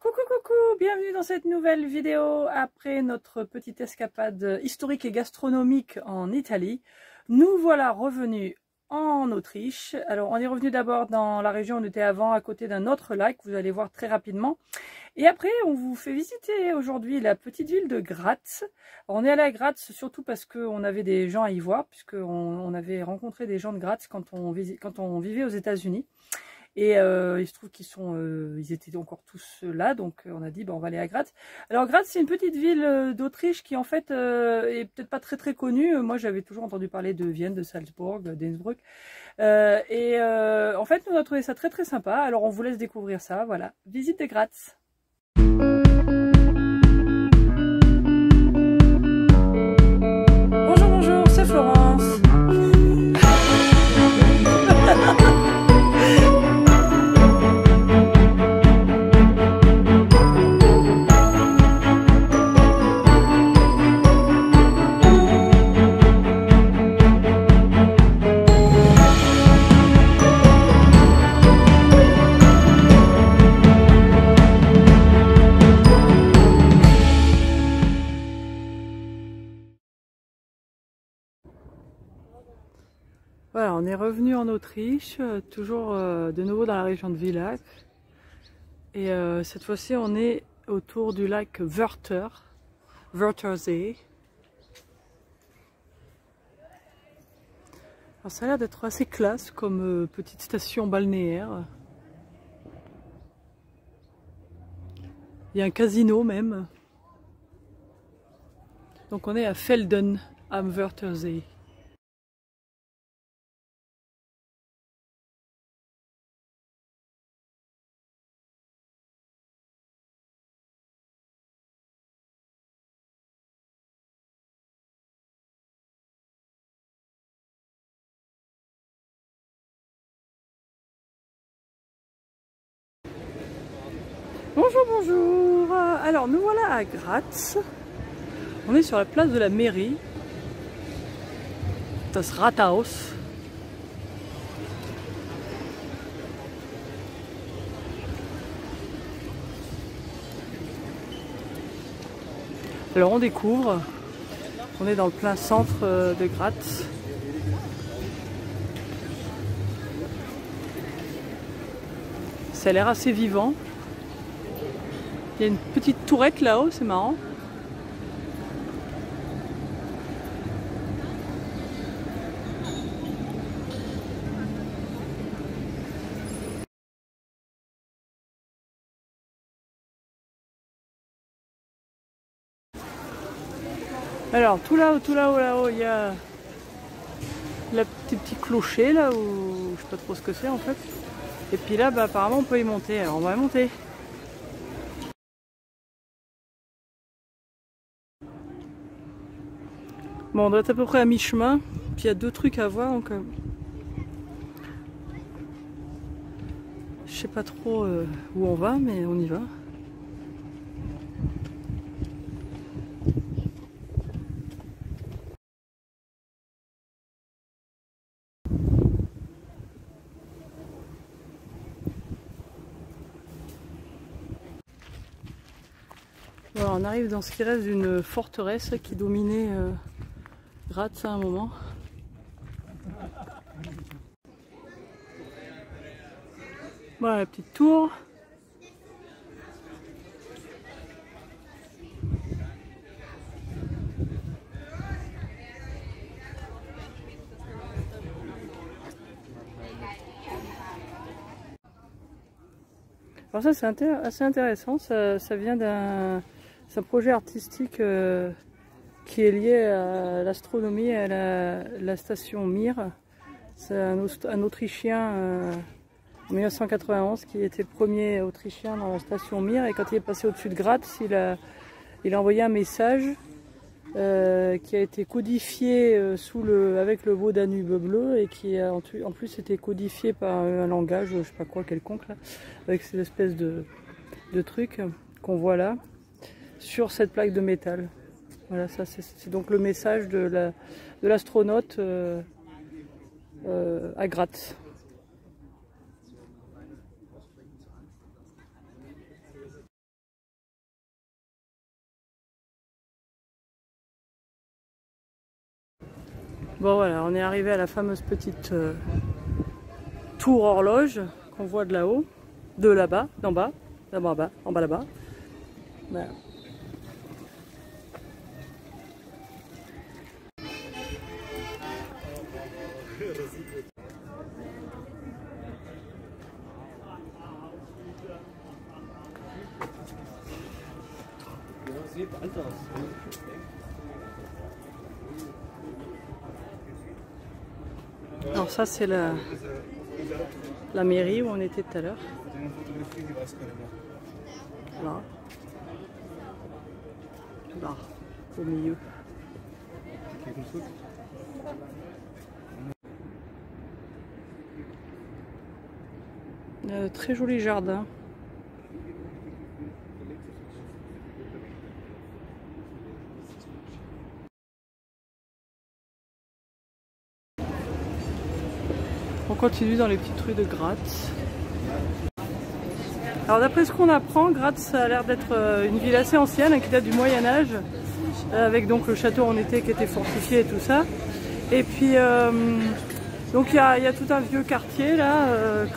Coucou coucou, bienvenue dans cette nouvelle vidéo. Après notre petite escapade historique et gastronomique en Italie, nous voilà revenus en Autriche. Alors on est revenu d'abord dans la région où on était avant, à côté d'un autre lac, vous allez voir très rapidement. Et après on vous fait visiter aujourd'hui la petite ville de Graz. Alors, on est allé à Graz surtout parce qu'on avait des gens à y voir, puisqu'on avait rencontré des gens de Graz quand on vivait aux États-Unis. Et il se trouve ils étaient encore tous là, donc on a dit on va aller à Graz. Alors Graz, c'est une petite ville d'Autriche qui en fait est peut-être pas très connue. Moi j'avais toujours entendu parler de Vienne, de Salzbourg, d'Innsbruck. En fait nous on a trouvé ça très sympa. Alors on vous laisse découvrir ça, voilà. Visite de Graz. Bonjour, c'est Florence. Voilà, on est revenu en Autriche, toujours de nouveau dans la région de Villach. Et cette fois-ci, on est autour du lac Wörthersee. Alors ça a l'air d'être assez classe comme petite station balnéaire. Il y a un casino même. Donc on est à Felden am Wörthersee. Bonjour. Alors nous voilà à Graz. On est sur la place de la mairie. Das Rathaus. Alors on découvre. On est dans le plein centre de Graz. Ça a l'air assez vivant. Il y a une petite tourette là-haut, c'est marrant. Alors tout là-haut, il y a le petit clocher là où je sais pas trop ce que c'est en fait. Et puis là, apparemment on peut y monter. Alors on va y monter. Bon, on doit être à peu près à mi-chemin, puis il y a deux trucs à voir, donc je sais pas trop où on va, mais on y va. Voilà, on arrive dans ce qui reste d'une forteresse qui dominait Graz à un moment. Voilà la petite tour. Alors ça c'est assez intéressant, ça vient d'un projet artistique qui est lié à l'astronomie et à la station Mir. C'est un Autrichien en 1991 qui était le premier Autrichien dans la station Mir, et quand il est passé au-dessus de Graz, il a envoyé un message qui a été codifié avec le beau Danube bleu, et qui a en plus été codifié par un langage, je sais pas quoi, quelconque, là, avec ces espèces de trucs qu'on voit là, sur cette plaque de métal. Voilà, ça c'est donc le message de l'astronaute à Graz. Bon voilà, on est arrivé à la fameuse petite tour horloge qu'on voit de là-haut, de là-bas, d'en bas, là-bas, en bas là-bas. Voilà. Alors ça c'est la mairie où on était tout à l'heure. Là. Là, au milieu. Très joli jardin. On continue dans les petites rues de Graz. Alors d'après ce qu'on apprend, Graz ça a l'air d'être une ville assez ancienne qui date du Moyen-Âge, avec donc le château où on était qui était fortifié et tout ça. Et puis donc il y a tout un vieux quartier là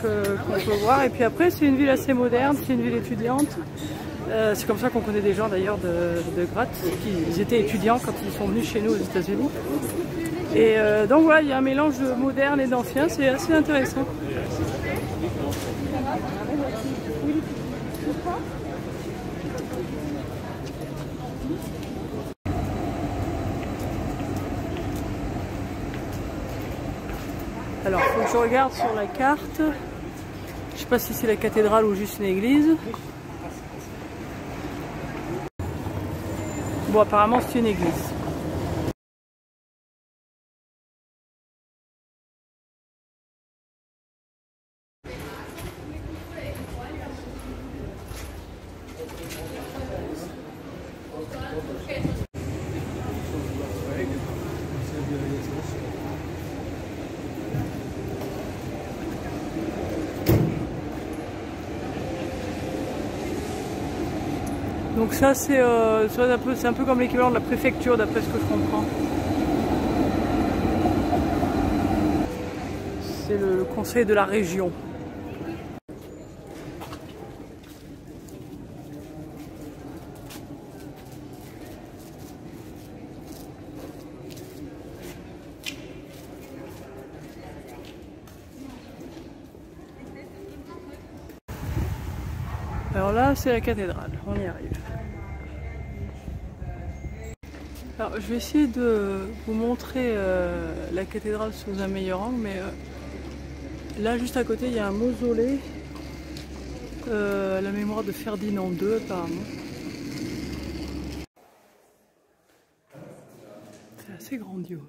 qu'on peut voir. Et puis après c'est une ville assez moderne, c'est une ville étudiante. C'est comme ça qu'on connaît des gens d'ailleurs de Graz, qui étaient étudiants quand ils sont venus chez nous aux États-Unis. Et donc voilà, il y a un mélange de moderne et d'ancien, c'est assez intéressant. Alors, il faut que je regarde sur la carte. Je sais pas si c'est la cathédrale ou juste une église. Bon, apparemment c'est une église. Donc ça c'est un peu comme l'équivalent de la préfecture d'après ce que je comprends. C'est le conseil de la région. Alors là c'est la cathédrale, on y arrive. Alors je vais essayer de vous montrer la cathédrale sous un meilleur angle, mais là juste à côté il y a un mausolée à la mémoire de Ferdinand II apparemment. C'est assez grandiose.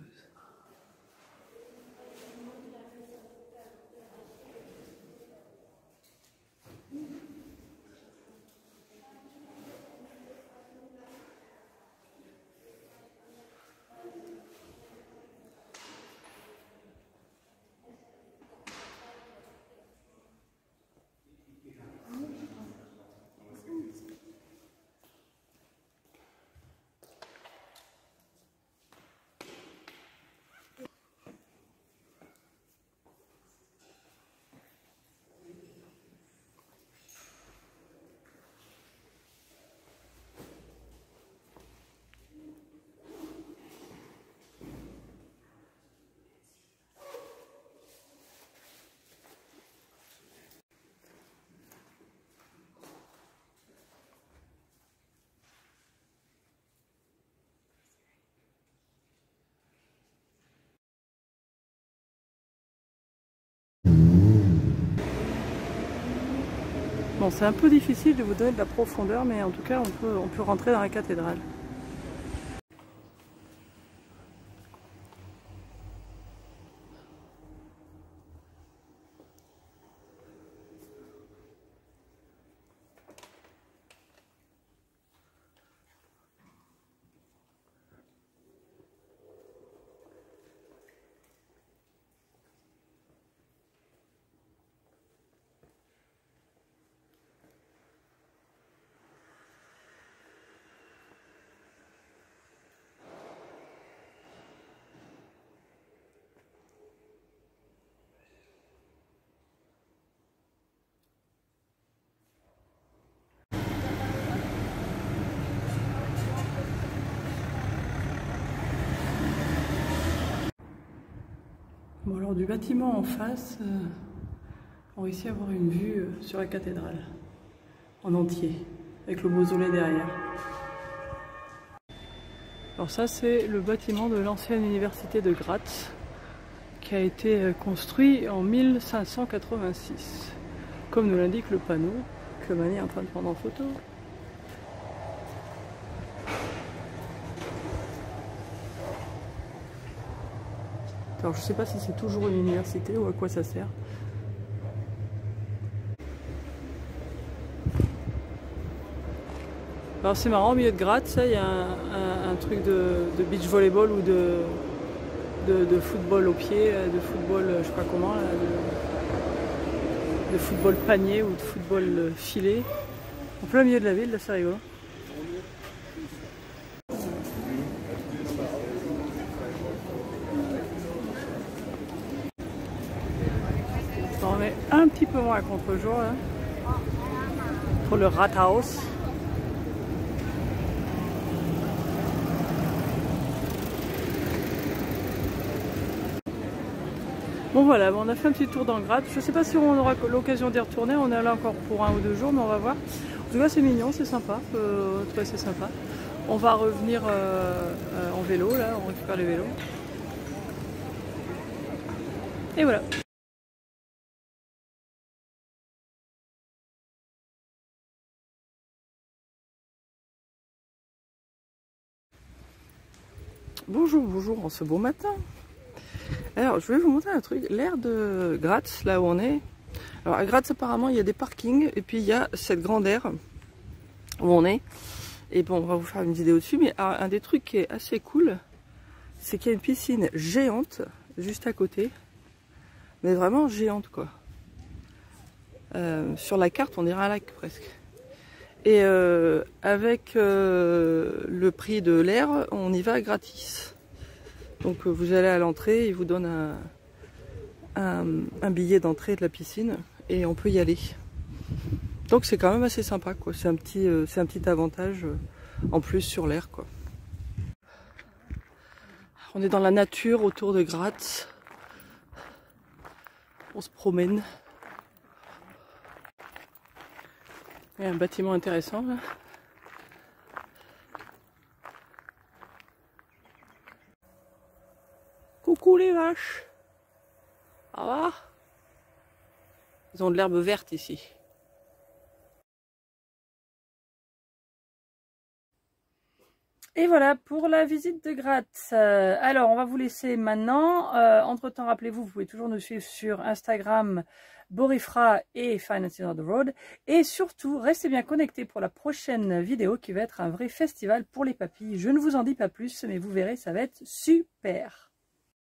Bon, c'est un peu difficile de vous donner de la profondeur, mais en tout cas, on peut rentrer dans la cathédrale. Bon, alors du bâtiment en face, on réussit à avoir une vue sur la cathédrale en entier, avec le mausolée derrière. Alors ça, c'est le bâtiment de l'ancienne université de Graz, qui a été construit en 1586, comme nous l'indique le panneau que Mani est en train de prendre en photo. Alors je sais pas si c'est toujours une université ou à quoi ça sert. Alors c'est marrant, au milieu de Graz, il y a un truc de beach volleyball ou de football au pied, de football je sais pas comment, là, de football panier ou de football filet. En plein milieu de la ville, là c'est rigolo. On est un petit peu moins à contre-jour là, pour le Rathaus. Bon voilà, on a fait un petit tour dans Graz. Je ne sais pas si on aura l'occasion d'y retourner, on est là encore pour 1 ou 2 jours, mais on va voir. En tout cas c'est mignon, c'est sympa, c'est sympa. On va revenir en vélo, là, on récupère les vélos. Et voilà. Bonjour, bonjour en ce beau matin. Alors je vais vous montrer un truc, l'aire de Graz, là où on est. Alors à Graz apparemment il y a des parkings et puis il y a cette grande aire où on est. Et bon, on va vous faire une vidéo dessus, mais un des trucs qui est assez cool, c'est qu'il y a une piscine géante juste à côté. Mais vraiment géante quoi. Sur la carte on dirait un lac presque. Et avec le prix de l'air, on y va gratis. Donc vous allez à l'entrée, ils vous donnent un billet d'entrée de la piscine et on peut y aller. Donc c'est quand même assez sympa quoi. C'est un petit avantage en plus sur l'air quoi. On est dans la nature autour de Graz. On se promène. Il y a un bâtiment intéressant là. Coucou les vaches. Ça va? Ils ont de l'herbe verte ici. Et voilà pour la visite de Graz. Alors on va vous laisser maintenant. Entre temps, rappelez-vous, vous pouvez toujours nous suivre sur Instagram, Borifra et Financing on the Road. Et surtout, restez bien connectés pour la prochaine vidéo qui va être un vrai festival pour les papilles. Je ne vous en dis pas plus, mais vous verrez, ça va être super.